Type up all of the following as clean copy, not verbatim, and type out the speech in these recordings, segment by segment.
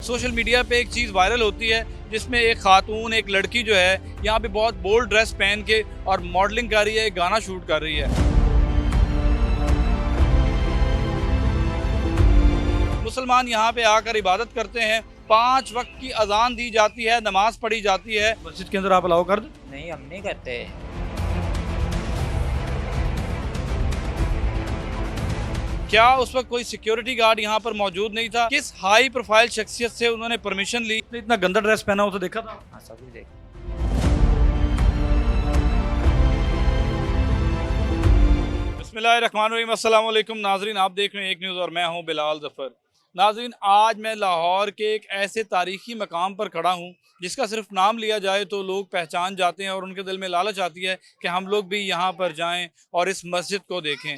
Social media पे एक चीज़ viral होती है जिसमें एक खातून, एक लड़की जो है यहाँ पे बहुत बोल्ड ड्रेस पहन के और मॉडलिंग कर रही है, एक गाना शूट कर रही है। मुसलमान यहाँ पे आकर इबादत करते हैं, 5 वक्त की अजान दी जाती है, नमाज पढ़ी जाती है। मस्जिद के अंदर आप अलाउ कर दो? नहीं, हम नहीं करते। क्या उस वक्त कोई सिक्योरिटी गार्ड यहाँ पर मौजूद नहीं था? किस हाई प्रोफाइल शख्सियत से उन्होंने परमिशन ली? इतना गंदा ड्रेस पहना हो तो देखा था? हाँ, सभी देख। बिस्मिल्लाहिर्रहमानिर्रहीम, अस्सलाम वालेकुम नाजरीन, आप देख रहे हैं एक न्यूज़ और मैं हूँ बिलाल ज़फ़र। नाजरीन, आज मैं लाहौर के एक ऐसे तारीखी मकाम पर खड़ा हूँ जिसका सिर्फ नाम लिया जाए तो लोग पहचान जाते हैं और उनके दिल में लालच आती है कि हम लोग भी यहाँ पर जाएं और इस मस्जिद को देखें।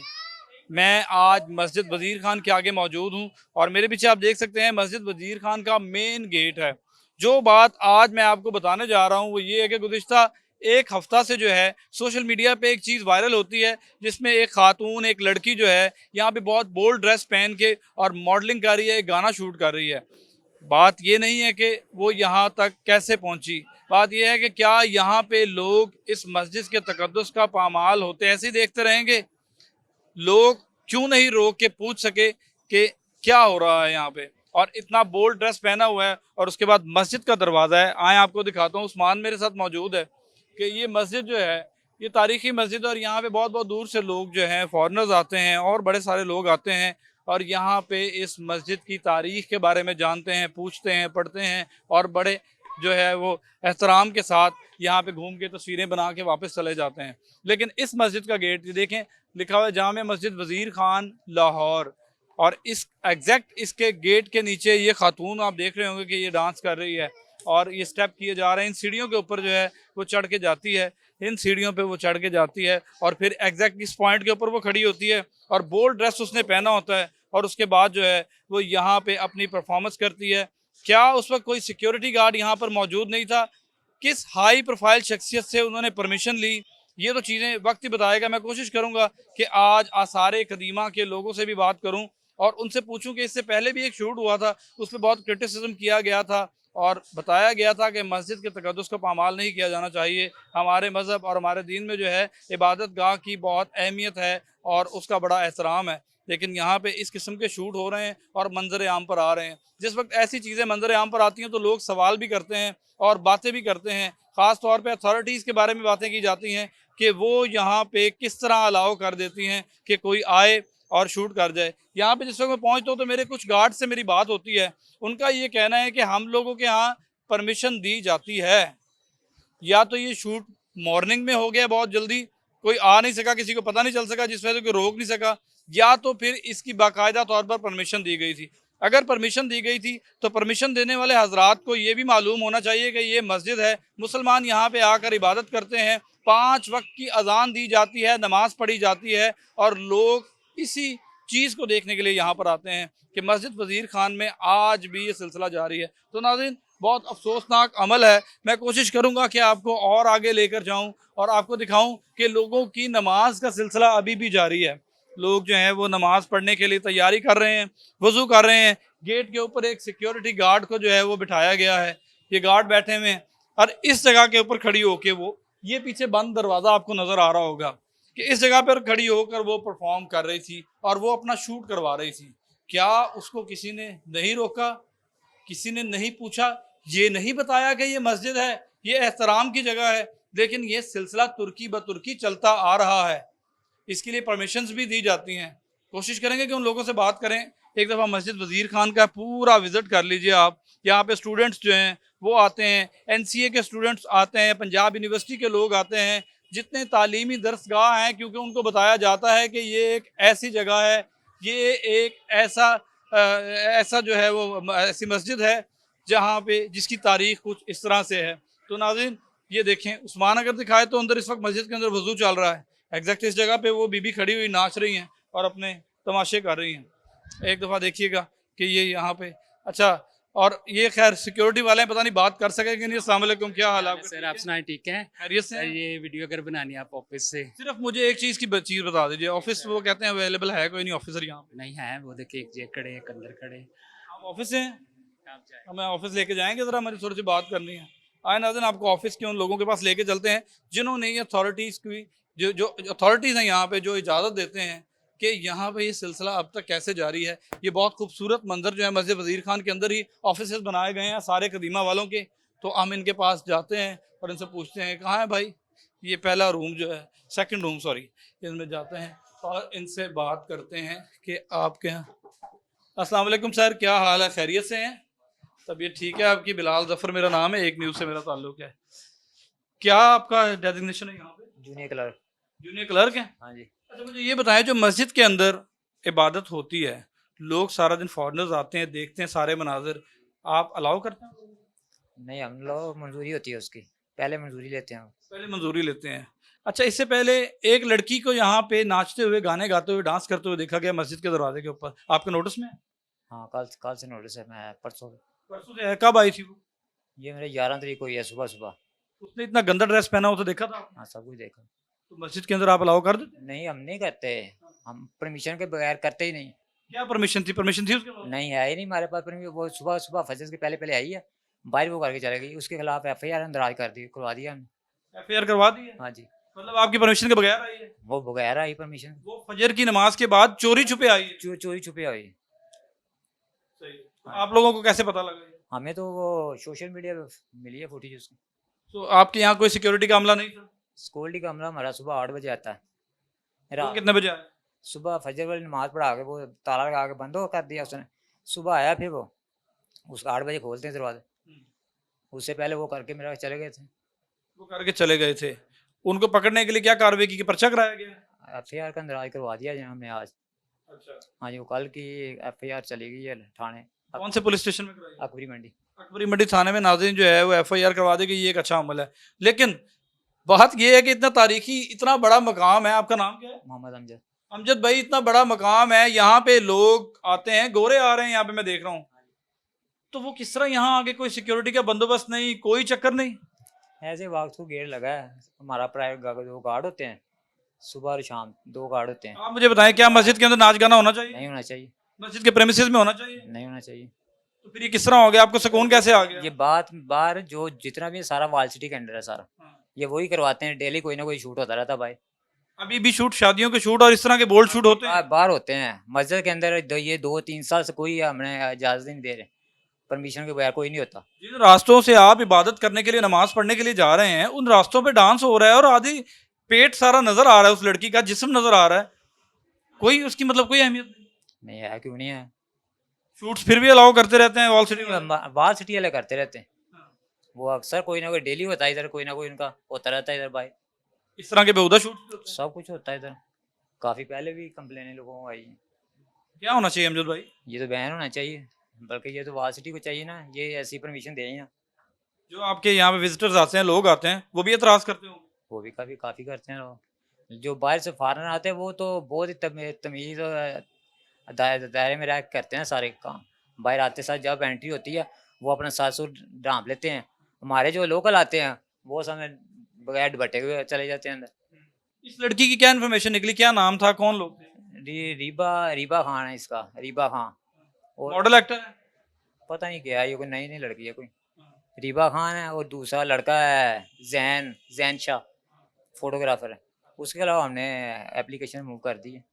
मैं आज मस्जिद वज़ीर खान के आगे मौजूद हूँ और मेरे पीछे आप देख सकते हैं मस्जिद वज़ीर खान का मेन गेट है। जो बात आज मैं आपको बताने जा रहा हूँ वो ये है कि गुज़िश्ता एक हफ्ता से जो है सोशल मीडिया पे एक चीज़ वायरल होती है जिसमें एक खातून, एक लड़की जो है यहाँ पे बहुत बोल्ड ड्रेस पहन के और मॉडलिंग कर रही है, एक गाना शूट कर रही है। बात ये नहीं है कि वो यहाँ तक कैसे पहुँची, बात यह है कि क्या यहाँ पे लोग इस मस्जिद के तकद्दुस का पामाल होते ऐसे ही देखते रहेंगे? लोग क्यों नहीं रोक के पूछ सके कि क्या हो रहा है यहाँ पे? और इतना बोल्ड ड्रेस पहना हुआ है और उसके बाद मस्जिद का दरवाज़ा है। आए आपको दिखाता हूँ, उस्मान मेरे साथ मौजूद है कि ये मस्जिद जो है ये तारीखी मस्जिद है और यहाँ पे बहुत बहुत दूर से लोग जो हैं फॉरेनर्स आते हैं और बड़े सारे लोग आते हैं और यहाँ पे इस मस्जिद की तारीख के बारे में जानते हैं, पूछते हैं, पढ़ते हैं और बड़े जो है वो एहतराम के साथ यहाँ पे घूम के तस्वीरें बना के वापस चले जाते हैं। लेकिन इस मस्जिद का गेट देखें, लिखा हुआ है जामे मस्जिद वज़ीर खान लाहौर, और इस एग्जैक्ट इसके गेट के नीचे ये खातून आप देख रहे होंगे कि ये डांस कर रही है और ये स्टेप किए जा रहे हैं। इन सीढ़ियों के ऊपर जो है वो चढ़ के जाती है, इन सीढ़ियों पे वो चढ़ के जाती है और फिर एग्जैक्ट इस पॉइंट के ऊपर वो खड़ी होती है और बोल्ड ड्रेस उसने पहना होता है और उसके बाद जो है वो यहाँ पे अपनी परफॉर्मेंस करती है। क्या उस वक्त कोई सिक्योरिटी गार्ड यहाँ पर मौजूद नहीं था? किस हाई प्रोफाइल शख्सियत से उन्होंने परमिशन ली? ये तो चीज़ें वक्त ही बताएगा। मैं कोशिश करूँगा कि आज आसारे कदीमा के लोगों से भी बात करूँ और उनसे पूछूं कि इससे पहले भी एक शूट हुआ था, उस पर बहुत क्रिटिसिज्म किया गया था और बताया गया था कि मस्जिद के तकद्दुस का पामाल नहीं किया जाना चाहिए। हमारे मज़हब और हमारे दीन में जो है इबादत गाह की बहुत अहमियत है और उसका बड़ा एहतराम है। लेकिन यहाँ पे इस किस्म के शूट हो रहे हैं और मंजर आम पर आ रहे हैं। जिस वक्त ऐसी चीज़ें मंजर आम पर आती हैं तो लोग सवाल भी करते हैं और बातें भी करते हैं। ख़ास तौर पे अथॉरिटीज़ के बारे में बातें की जाती हैं कि वो यहाँ पे किस तरह अलाउ कर देती हैं कि कोई आए और शूट कर जाए। यहाँ पे जिस वक्त मैं पहुँचता हूँ तो मेरे कुछ गार्ड से मेरी बात होती है। उनका ये कहना है कि हम लोगों के यहाँ परमिशन दी जाती है, या तो ये शूट मॉर्निंग में हो गया बहुत जल्दी, कोई आ नहीं सका, किसी को पता नहीं चल सका जिस वजह से कोई रोक नहीं सका, या तो फिर इसकी बाकायदा तौर पर परमिशन दी गई थी। अगर परमिशन दी गई थी तो परमिशन देने वाले हजरात को ये भी मालूम होना चाहिए कि ये मस्जिद है, मुसलमान यहाँ पे आकर इबादत करते हैं, 5 वक्त की अजान दी जाती है, नमाज पढ़ी जाती है और लोग इसी चीज़ को देखने के लिए यहाँ पर आते हैं कि मस्जिद वज़ीर खान में आज भी ये सिलसिला जारी है। तो नाज़रीन, बहुत अफसोसनाक अमल है। मैं कोशिश करूँगा कि आपको और आगे लेकर जाऊँ और आपको दिखाऊँ कि लोगों की नमाज का सिलसिला अभी भी जारी है। लोग जो हैं वो नमाज पढ़ने के लिए तैयारी कर रहे हैं, वज़ू कर रहे हैं। गेट के ऊपर एक सिक्योरिटी गार्ड को जो है वो बिठाया गया है, ये गार्ड बैठे हुए हैं और इस जगह के ऊपर खड़ी होके वो, ये पीछे बंद दरवाज़ा आपको नज़र आ रहा होगा कि इस जगह पर खड़ी होकर वो परफॉर्म कर रही थी और वो अपना शूट करवा रही थी। क्या उसको किसी ने नहीं रोका? किसी ने नहीं पूछा? ये नहीं बताया कि ये मस्जिद है, ये एहतराम की जगह है? लेकिन ये सिलसिला तुर्की ब तुर्की चलता आ रहा है। इसके लिए परमिशंस भी दी जाती हैं। कोशिश करेंगे कि उन लोगों से बात करें। एक दफ़ा मस्जिद वज़ीर खान का पूरा विज़िट कर लीजिए आप। यहाँ पे स्टूडेंट्स जो हैं वो आते हैं, एनसीए के स्टूडेंट्स आते हैं, पंजाब यूनिवर्सिटी के लोग आते हैं, जितने तालीमी दरसगाह हैं, क्योंकि उनको बताया जाता है कि ये एक ऐसी जगह है, ये एक ऐसा जो है वो ऐसी मस्जिद है जहाँ पे जिसकी तारीख कुछ इस तरह से है। तो नाज़रीन, ये देखें, उस्मान अगर दिखाए तो अंदर इस वक्त मस्जिद के अंदर वज़ू चल रहा है। एग्जैक्ट इस जगह पे वो बीबी खड़ी हुई नाच रही हैं और अपने तमाशे कर रही हैं। एक दफ़ा देखिएगा कि ये यहाँ पे, अच्छा, और ये खैर सिक्योरिटी वाले हैं, पता नहीं बात कर सके कि नहीं। अस्सलाम वालेकुम, क्या हाल है सर? आप सुनाए? ठीक है, खैरियत से? सर ये वीडियो अगर बनानी है आप ऑफिस से? सिर्फ मुझे एक चीज़ की चीज़ बता दीजिए, ऑफिस वो कहते हैं अवेलेबल है कोई नहीं ऑफिसर यहाँ पे? नहीं है, वो देखिए एक जे खड़े, एक अंदर खड़े। आप ऑफिस से हैं? आप जाए। हमें ऑफिस लेके जाएंगे, ज़रा हमारी थोड़ी सी बात करनी है। आए नाज़रीन, आपको ऑफिस के उन लोगों के पास लेके चलते हैं जिन्होंने ये अथॉरिटीज़ की, जो जो अथॉरिटीज़ हैं यहाँ पे, जो इजाज़त देते हैं कि यहाँ पे ये सिलसिला अब तक कैसे जारी है। ये बहुत खूबसूरत मंजर जो है मस्जिद वज़ीर खान के अंदर ही ऑफिस बनाए गए हैं सारे कदीमा वालों के। तो हम इनके पास जाते हैं और इनसे पूछते हैं कहाँ है भाई ये पहला रूम जो है, सेकंड रूम सॉरी, इनमें जाते हैं और इनसे बात करते हैं कि आपके यहाँ। अस्सलाम वालेकुम सर, क्या हाल है, खैरियत से हैं? तबीयत ठीक है आपकी? बिलाल ज़फ़र मेरा नाम है, एक न्यूज़ से मेरा ताल्लुक़ है। क्या आपका डेजिग्नेशन है यहाँ पे? Junior clerk. जूनियर क्लर्क हैं? हाँ जी। अच्छा, मुझे ये बताएं, जो मस्जिद के अंदर इबादत होती है, लोग सारा दिन फॉरेनर्स आते हैं, देखते हैं सारे मनाजिर, आप अलाउ करते हैं? नहीं, हम लोग मंजूरी होती है उसकी, पहले मंजूरी लेते हैं। पहले मंजूरी लेते हैं। अच्छा, इससे पहले एक लड़की को यहाँ पे नाचते हुए, गाने गाते हुए, डांस करते हुए देखा गया मस्जिद के दरवाजे के ऊपर, आपके नोटिस में है? हाँ, कल कल से नोटिस है, मैं परसों। परसों से है? कब आई थी वो? ये मेरे 11 तारीख को ही है, सुबह सुबह। उसने इतना गंदा ड्रेस पहना हो तो देखा था आपने? हाँ, सब कुछ देखा। तो मस्जिद के अंदर आप अलाउ कर देते? नहीं, हम नहीं करते, हम परमिशन के बगैर करते ही नहीं। क्या परमिशन थी? परमिशन थी उसके पास? नहीं है ही नहीं हमारे पास परमिशन। वो सुबह सुबह फजर के पहले पहले आई है, बाहर वो करके चले गई। उसके खिलाफ FIR हम दराज कर दी, करवा दिया हमने। FIR करवा दी है? हाँ जी। मतलब आपकी परमिशन के बगैर आई है? वो बगैर आई परमिशन, वो फजर की नमाज के बाद चोरी छुपे आई है? चोरी छुपे आई। सही। तो आप लोगों को कैसे पता लगा ये? हमें तो वो सोशल मीडिया पे मिली है फुटेज उसकी। तो आपके यहाँ कोई सिक्योरिटी का अमला नहीं था? सिक्योरिटी का अमला हमारा सुबह 8 बजे आता है। वो रात कितने बजे आया? सुबह फजर वाली नमाज पढ़ा के वो ताला लगा के बंद हो कर दिया उसने। सुबह आया, फिर वो उसका 8 बजे खोलते हैं दरवाजे। उससे पहले वो करके मेरा चले गए थे। वो करके चले गए थे। उनको पकड़ने के लिए क्या कार्रवाई की, कि पर्चा कराया गया? FIR का दराज करवा दिया जी हमने आज। अच्छा। हाँ जी, वो कल की FIR चली गई है थाने कौन से पुलिस स्टेशन में कराई? अकबरी मंडी। अकबरी मंडी थाने में नाज़रीन जो है वो FIR करवा देगी, ये एक अच्छा अमल है। लेकिन बात ये है कि इतना तारीखी, इतना बड़ा मकाम है। आपका नाम क्या है? मोहम्मद अमजद। अमजद भाई, इतना बड़ा मकाम है, यहाँ पे लोग आते हैं, गोरे आ रहे हैं यहाँ पे, मैं देख रहा हूँ। तो वो किस तरह यहाँ आगे, कोई सिक्योरिटी का बंदोबस्त नहीं, कोई चक्कर नहीं? ऐसे वक्त को गेट लगा है हमारा, प्राइवेट दो गार्ड होते हैं, सुबह और शाम 2 गार्ड होते हैं। आप मुझे बताएं, क्या मस्जिद के अंदर नाच गाना होना चाहिए? नहीं होना चाहिए। मस्जिद के प्रेमिसेस में होना चाहिए? नहीं होना चाहिए। तो फिर ये किस तरह हो गया? आपको सुकून कैसे आ गया? ये बात बाहर जो जितना भी सारा वाल सिटी के अंडर है सारा, हाँ। ये वही करवाते हैं। डेली कोई ना कोई शूट होता रहता है भाई। अभी भी शूट, शादियों के शूट और इस तरह के बोल्ड शूट होते हैं? बाहर होते हैं मस्जिद के अंदर। ये 2-3 साल से कोई हमें इजाजत नहीं दे रहे, परमिशन के बगैर कोई नहीं होता। जिन रास्तों से आप इबादत करने के लिए, नमाज पढ़ने के लिए जा रहे हैं, उन रास्तों पे डांस हो रहा है और आधी पेट सारा नजर आ रहा है, उस लड़की का जिस्म नजर आ रहा है, कोई उसकी मतलब कोई अहमियत नहीं? नहीं है, क्यों नहीं है। शूट्स फिर भी अलाउ करते रहते हैं वॉल सिटी में? वाल सिटी वाले करते रहते हैं। हाँ। वो अक्सर कोई ना कोई डेली होता है इधर, कोई ना कोई उनका होता रहता है इधर भाई। इस तरह के बेहुदा शूट? सब कुछ होता है इधर। काफी पहले भी कंप्लेनें लोगों को आई हैं। क्या होना चाहिए अमजद भाई? ये तो बैन होना चाहिए, बल्कि ये तो वाल सिटी को चाहिए ना, ये ऐसी परमिशन दे ना। जो आपके यहाँ पे विजिटर्स आते हैं, लोग आते हैं, वो भी एतराज करते हो? वो भी काफी करते हैं लोग। जो बाहर से फॉरेनर आते हैं वो तो बहुत ही तमीज और दायरे में रह के करते हैं सारे काम। बाहर आते साथ जब एंट्री होती है वो अपना साथ सूट ढांप लेते हैं। हमारे जो लोकल आते हैं वो समय बगैर दुपट्टे हुए चले जाते हैं अंदर। इस लड़की की क्या इन्फॉर्मेशन निकली, क्या नाम था, कौन लोग थे? रीबा खान है इसका, रीबा खान। और मॉडल एक्टर है? पता नहीं क्या है, ये कोई नई नई लड़की है कोई। रीबा खान है और दूसरा लड़का है जैन शाह, फोटोग्राफर है। उसके अलावा हमने एप्लीकेशन मूव कर दी है।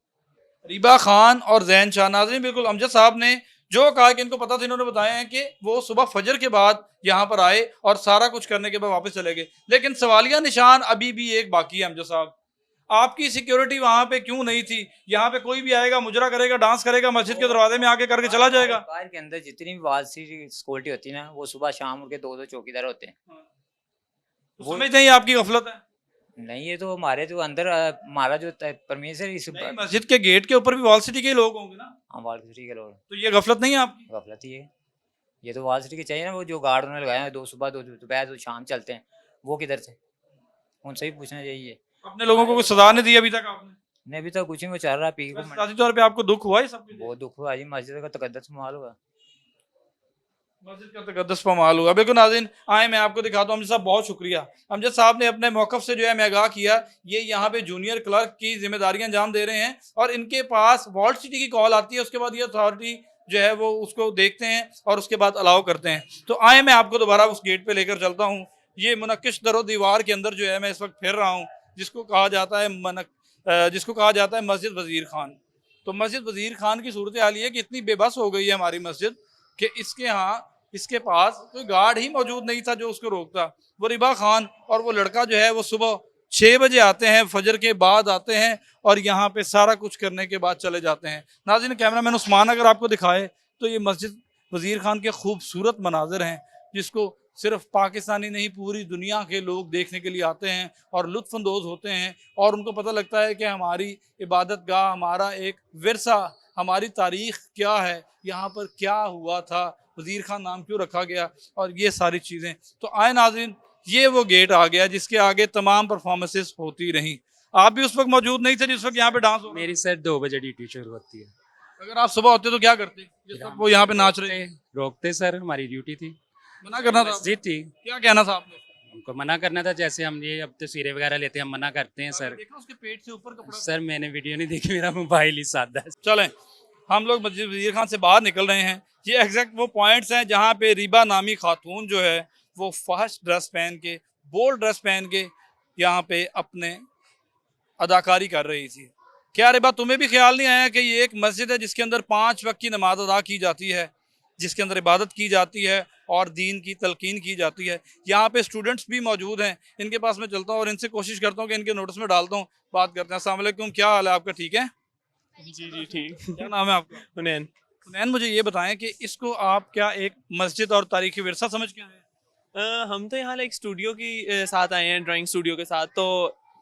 रीबा खान और जैन शाह। नाज़रीन, बिल्कुल अमजद साहब ने जो कहा कि इनको पता था, इन्होंने बताया है कि वो सुबह फजर के बाद यहाँ पर आए और सारा कुछ करने के बाद वापस चले गए। लेकिन सवालिया निशान अभी भी एक बाकी है अमजद साहब, आपकी सिक्योरिटी वहाँ पे क्यों नहीं थी? यहाँ पे कोई भी आएगा, मुजरा करेगा, डांस करेगा, मस्जिद के दरवाजे में आके करके चला जाएगा। बाहर के अंदर जितनी भी वाल सिक्योरिटी होती है ना, वो सुबह शाम उनके 2-2 चौकीदार होते हैं। तो समझते हैं ये आपकी गफलत है? नहीं, ये तो हमारे जो अंदर हमारा जो परमेश्वर इस नहीं, मस्जिद के गेट के ऊपर भी वॉल सिटी के लोग होंगे ना, हाँ वाल सिटी के लोग। तो ये गफलत नहीं है आपकी? गफलत ही है ये तो। वाल सिटी के चाहिए ना, वो जो गार्ड उन्होंने लगाए हैं, 2 सुबह 2 दोपहर 2 शाम चलते हैं, वो किधर से? उनसे भी पूछना चाहिए। अपने लोगों को कोई सजा नहीं दी अभी तक आपने? नहीं, अभी तक कुछ नहीं, वो चल रहा है पी को। सियासी तौर पे आपको दुख हुआ है सब? बहुत दुख हुआ जी, मस्जिद का तकद्दस माल हुआ। मस्जिद का तकद्दस पामाल हुआ। बिल्कुल नाज़रीन, आए मैं आपको दिखाता हूँ। अमजद साहब बहुत शुक्रिया। अमजद साहब ने अपने मौक़िफ़ से जो है मैं आगाह किया, ये यहाँ पे जूनियर क्लर्क की जिम्मेदारियाँ अंजाम दे रहे हैं और इनके पास वॉल्ट सिटी की कॉल आती है, उसके बाद ये अथॉरिटी जो है वो उसको देखते हैं और उसके बाद अलाउ करते हैं। तो आए मैं आपको दोबारा उस गेट पे लेकर चलता हूँ। ये मुनक्किश दरो दीवार के अंदर जो है मैं इस वक्त फिर रहा हूँ, जिसको कहा जाता है जिसको कहा जाता है मस्जिद वज़ीर खान। तो मस्जिद वज़ीर खान की सूरत हाल ये है कि इतनी बेबस हो गई है हमारी मस्जिद कि इसके पास कोई गार्ड ही मौजूद नहीं था जो उसको रोकता। वो रिबा खान और वो लड़का जो है वो सुबह 6 बजे आते हैं, फजर के बाद आते हैं और यहाँ पे सारा कुछ करने के बाद चले जाते हैं। नाज़रीन, कैमरामैन उस्मान अगर आपको दिखाए तो ये मस्जिद वज़ीर खान के खूबसूरत मनाज़र हैं, जिसको सिर्फ पाकिस्तानी नहीं पूरी दुनिया के लोग देखने के लिए आते हैं और लुत्फ़अंदोज़ होते हैं और उनको पता लगता है कि हमारी इबादत गाह, हमारा एक विरसा, हमारी तारीख़ क्या है, यहाँ पर क्या हुआ था, वज़ीर खान नाम क्यों रखा गया और ये सारी चीज़ें। तो आए नाज़रीन, ये वो गेट आ गया जिसके आगे तमाम परफॉर्मेंसेस होती रहीं। आप भी उस वक्त मौजूद नहीं थे जिस वक्त यहाँ पे डांस हो रहा मेरी सर 2 बजे ड्यूटी शुरू होती है। था। अगर आप सुबह होते तो क्या करते जिस वक्त वो यहाँ पे नाच रहे थे? रोकते सर, हमारी ड्यूटी थी। मना करना था? मस्जिद थी, क्या कहना था आपने? उनको मना करना था। जैसे हम ये अब तस्वीरें वगैरह लेते हैं, हम मना करते हैं सर। देखा उसके पेट से ऊपर कपड़ा। सर मैंने वीडियो नहीं देखी, मेरा मोबाइल ही सादा है। चलें, हम लोग मस्जिद वज़ीर खान से बाहर निकल रहे हैं। ये एग्जैक्ट वो पॉइंट्स हैं जहाँ पे रिबा नामी खातून जो है वो फहश ड्रेस पहन के, बोल्ड ड्रेस पहन के यहाँ पे अपने अदाकारी कर रही थी। क्या रिबा, तुम्हें भी ख्याल नहीं आया कि ये एक मस्जिद है जिसके अंदर 5 वक्त की नमाज अदा की जाती है, जिसके अंदर इबादत की जाती है और दीन की तलकीन की जाती है। यहाँ पे स्टूडेंट्स भी मौजूद हैं, इनके पास मैं चलता हूँ और इनसे कोशिश करता हूँ कि इनके नोटिस में डालता हूँ, बात करते हैं। अस्सलाम वालेकुम, क्या हाल है आपका? ठीक है? जी जी ठीक। क्या नाम है आपका? हुनैन। हुनैन, मुझे ये बताएं कि इसको आप क्या एक मस्जिद और तारीखी विरसा समझ के आए हैं? हम तो यहाँ लाइक स्टूडियो की साथ आए हैं, ड्राइंग स्टूडियो के साथ। तो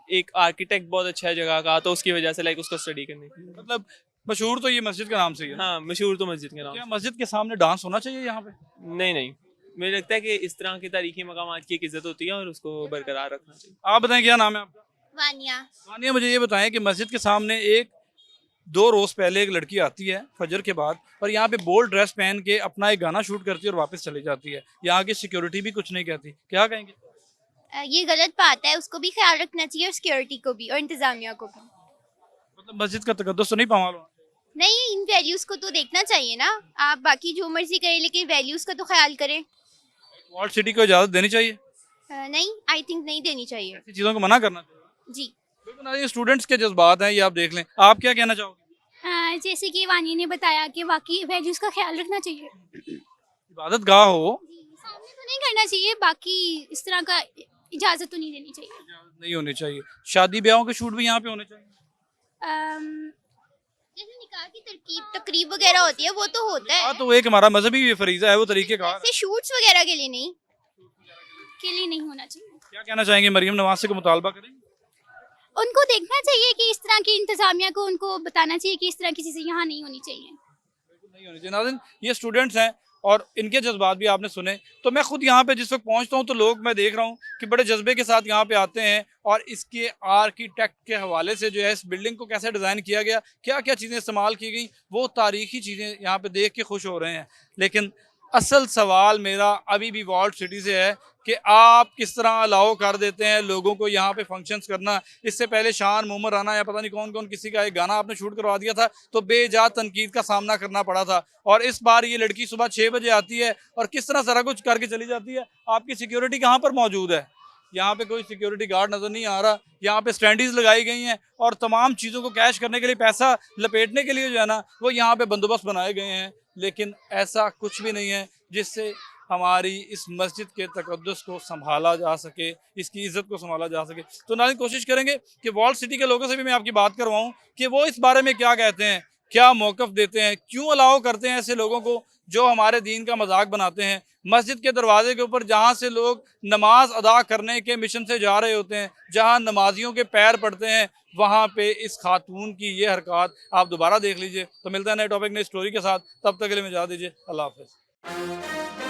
एक आर्किटेक्ट बहुत अच्छा है जगह का, तो उसकी वजह से लाइक उसको स्टडी करने के लिए। मतलब मशहूर तो ये मस्जिद के नाम से ही है। हाँ, मशहूर तो मस्जिद के नाम क्या मस्जिद के सामने डांस होना चाहिए यहाँ पे? से। नहीं नहीं, मुझे लगता है कि इस तरह के तारीखी मकामात की एक इज्जत होती है और उसको बरकरार रखना चाहिए। आप बताएं, क्या नाम है आपका? वानिया। वानिया, मुझे ये बताएं कि मस्जिद के सामने एक 2 रोज पहले एक लड़की आती है फजर के बाद और यहाँ पे बोल्ड ड्रेस पहन के अपना एक गाना शूट करती है और वापस चली जाती है। यहाँ की सिक्योरिटी भी कुछ नहीं कहती, क्या कहेंगे? ये गलत बात है, उसको भी ख्याल रखना चाहिए और सिक्योरिटी को भी और इंतजामिया को भी। मतलब मस्जिद का तकद्दुस तो नहीं पामाल होना चाहिए? नहीं, इन वैल्यूज को तो देखना चाहिए ना। आप बाकी जो मर्जी करें लेकिन वैल्यूज का तो ख्याल करें। वॉल्ड सिटी को इजाज़त देनी चाहिए? नहीं, आई थिंक नहीं देनी चाहिए। ऐसी चीज़ों को मना करना चाहिए। जी। बिल्कुल, ये स्टूडेंट्स के जज्बात हैं, ये आप देख लें। आप क्या कहना चाहोगे? जैसे कि वानी ने बताया कि बाकी वैल्यूज़ का ख्याल रखना चाहिए। इबादत गाह हो, सामने तो नहीं करना चाहिए, बाकी इस तरह का इजाज़त तो नहीं देनी चाहिए। इजाज़त नहीं होनी चाहिए। शादी ब्याहों के शूट भी यहाँ पे होने चाहिए। अम, जैसे निकाह की तरकीब तकरीब वगैरह होती है वो तो होता हाँ, है, तो एक हमारा मजहबी फरीजा है, वो तरीके कार है। ऐसे शूट्स वगैरह के लिए नहीं। के लिए नहीं होना चाहिए। क्या कहना चाहेंगे? मरियम नवाज से को मुतालबा करेंगे? उनको देखना चाहिए कि इस तरह की इंतज़ामिया को उनको बताना चाहिए कि इस तरह की चीज़ें यहाँ नहीं होनी चाहिए। नहीं होनी चाहिए। नाज़रीन, ये स्टूडेंट्स हैं और इनके जज्बात भी आपने सुने। तो मैं खुद यहाँ पे जिस वक्त पहुँचता हूँ तो लोग मैं देख रहा हूँ कि बड़े जज्बे के साथ यहाँ पे आते हैं और इसके आर्किटेक्ट के हवाले से जो है इस बिल्डिंग को कैसे डिज़ाइन किया गया, क्या क्या चीज़ें इस्तेमाल की गई, वो तारीखी चीज़ें यहाँ पे देख के खुश हो रहे हैं। लेकिन असल सवाल मेरा अभी भी वॉल्ड सिटी से है कि आप किस तरह अलाउ कर देते हैं लोगों को यहाँ पे फंक्शंस करना। इससे पहले शान मोहम्मद राना या पता नहीं कौन कौन किसी का एक गाना आपने शूट करवा दिया था तो बेजा तनकीद का सामना करना पड़ा था। और इस बार ये लड़की सुबह 6 बजे आती है और किस तरह सारा कुछ करके चली जाती है। आपकी सिक्योरिटी कहाँ पर मौजूद है? यहाँ पे कोई सिक्योरिटी गार्ड नज़र नहीं आ रहा। यहाँ पे स्टैंडीज लगाई गई हैं और तमाम चीज़ों को कैश करने के लिए, पैसा लपेटने के लिए जो है ना, वो यहाँ पे बंदोबस्त बनाए गए हैं। लेकिन ऐसा कुछ भी नहीं है जिससे हमारी इस मस्जिद के तकद्दुस को संभाला जा सके, इसकी इज़्ज़त को संभाला जा सके। तो नाज़रीन, कोशिश करेंगे कि वॉल्ड सिटी के लोगों से भी मैं आपकी बात करवाऊँ कि वो इस बारे में क्या कहते हैं, क्या मौक़िफ़ देते हैं, क्यों अलाउ करते हैं ऐसे लोगों को जो हमारे दीन का मजाक बनाते हैं। मस्जिद के दरवाजे के ऊपर जहाँ से लोग नमाज अदा करने के मिशन से जा रहे होते हैं, जहाँ नमाजियों के पैर पड़ते हैं, वहाँ पे इस खातून की ये हरकत आप दोबारा देख लीजिए। तो मिलता है नए टॉपिक, नई स्टोरी के साथ। तब तक के लिए मैं इजाज़त दीजिए। अल्लाह हाफ़िज़।